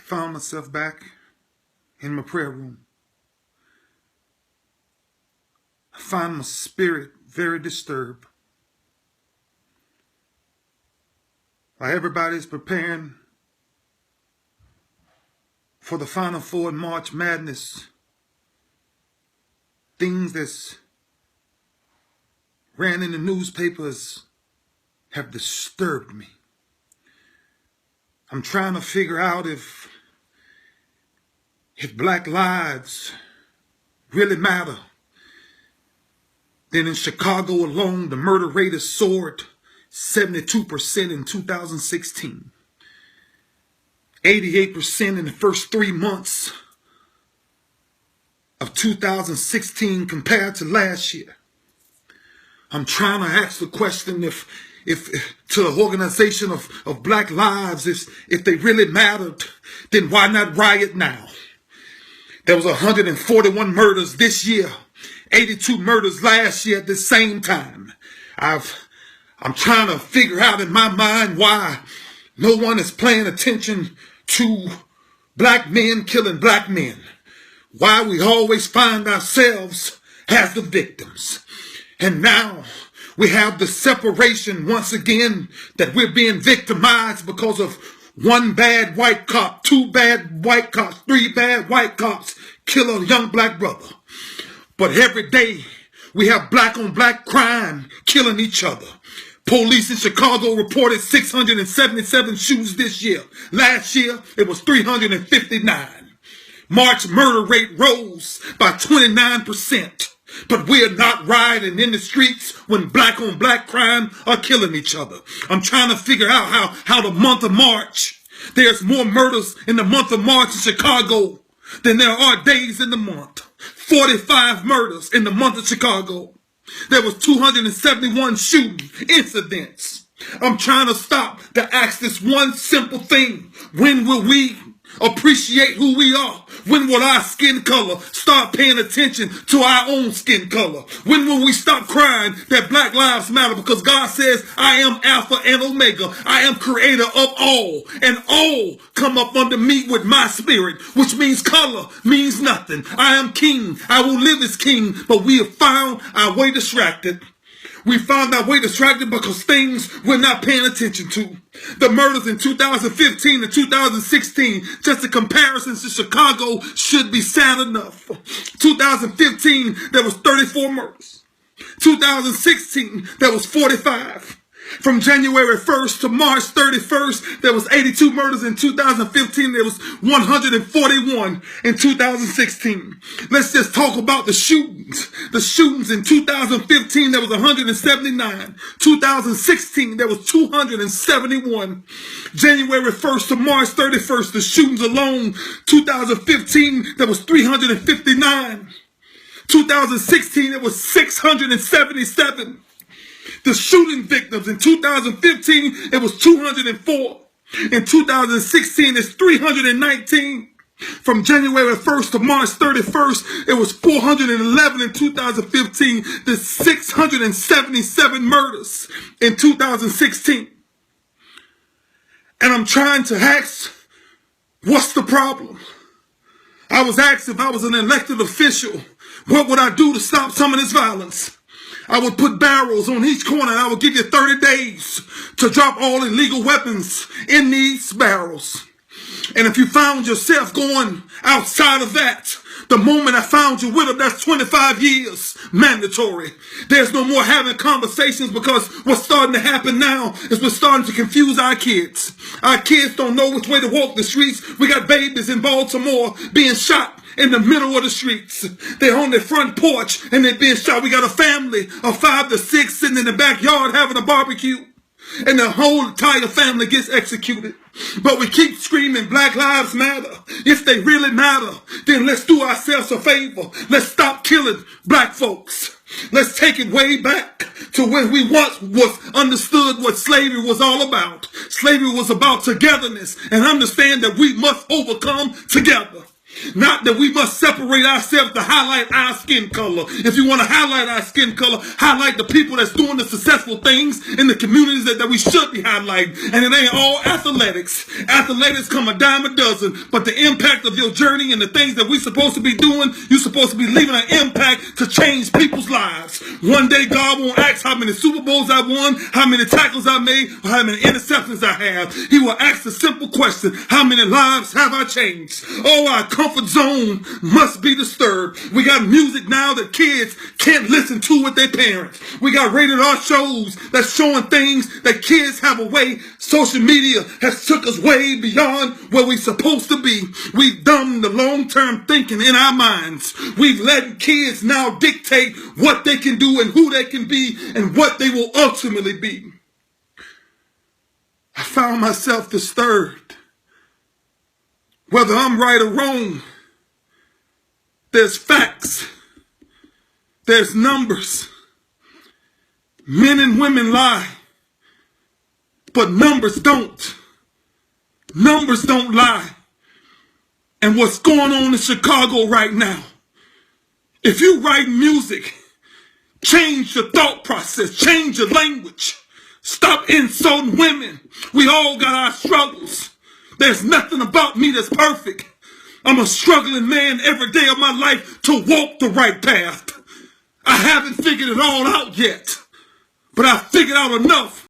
found myself back in my prayer room. I find my spirit very disturbed. While everybody's preparing for the Final Four in March Madness, things that's ran in the newspapers have disturbed me. I'm trying to figure out if black lives really matter. Then in Chicago alone, the murder rate has soared 72% in 2016. 88% in the first 3 months of 2016 compared to last year. I'm trying to ask the question if to the organization of black lives, if they really mattered, then why not riot now? There was 141 murders this year, 82 murders last year at the same time. I'm trying to figure out in my mind why no one is paying attention to black men killing black men. Why we always find ourselves as the victims. And now we have the separation once again that we're being victimized because of one bad white cop, two bad white cops, three bad white cops kill a young black brother. But every day we have black on black crime killing each other. Police in Chicago reported 677 shootings this year. Last year, it was 359. March murder rate rose by 29%. But we're not rioting in the streets when black on black crime are killing each other. I'm trying to figure out how the month of March, there's more murders in the month of March in Chicago than there are days in the month. 45 murders in the month of Chicago. There was 271 shooting incidents. I'm trying to stop to ask this one simple thing. When will we appreciate who we are? When will our skin color start paying attention to our own skin color? When will we stop crying that black lives matter? Because God says, I am Alpha and Omega. I am creator of all. And all come up under me with my spirit, which means color means nothing. I am king. I will live as king. But we have found our way distracted. We found our way distracted because things we're not paying attention to. The murders in 2015 and 2016, just a comparison to Chicago, should be sad enough. 2015, there was 34 murders. 2016, there was 45. From January 1st to March 31st, there was 82 murders. In 2015, there was 141 in 2016. Let's just talk about the shootings. The shootings in 2015, there was 179. 2016, there was 271. January 1st to March 31st, the shootings alone, 2015, there was 359. 2016, there was 677. The shooting victims in 2015, it was 204. In 2016, it's 319. From January 1st to March 31st, it was 411 in 2015. There's 677 murders in 2016. And I'm trying to ask, what's the problem? I was asked if I was an elected official, what would I do to stop some of this violence? I would put barrels on each corner and I would give you 30 days to drop all illegal weapons in these barrels. And if you found yourself going outside of that, the moment I found you with them, that's 25 years mandatory. There's no more having conversations because what's starting to happen now is we're starting to confuse our kids. Our kids don't know which way to walk the streets. We got babies in Baltimore being shot in the middle of the streets. They're on their front porch and they're being shot. We got a family of 5 to 6 sitting in the backyard having a barbecue. And the whole entire family gets executed. But we keep screaming Black Lives Matter. If they really matter, then let's do ourselves a favor. Let's stop killing black folks. Let's take it way back to when we once was understood what slavery was all about. Slavery was about togetherness and understand that we must overcome together. Not that we must separate ourselves to highlight our skin color. If you want to highlight our skin color, highlight the people that's doing the successful things in the communities that we should be highlighting. And it ain't all athletics. Athletics come a dime a dozen, but the impact of your journey and the things that we're supposed to be doing, you're supposed to be leaving an impact to change people's lives. One day God won't ask how many Super Bowls I won, how many tackles I made, or how many interceptions I have. He will ask the simple question, how many lives have I changed? Oh, our comfort zone must be disturbed. We got music now that kids can't listen to with their parents. We got rated R shows that's showing things that kids have a way. Social media has took us way beyond where we're supposed to be. We've done the long-term thinking in our minds. We've let kids now dictate what they can do and who they can be and what they will ultimately be. I found myself disturbed. Whether I'm right or wrong, there's facts. There's numbers. Men and women lie, but numbers don't. Numbers don't lie. And what's going on in Chicago right now, if you write music, change your thought process, change your language. Stop insulting women. We all got our struggles. There's nothing about me that's perfect. I'm a struggling man every day of my life to walk the right path. I haven't figured it all out yet, but I figured out enough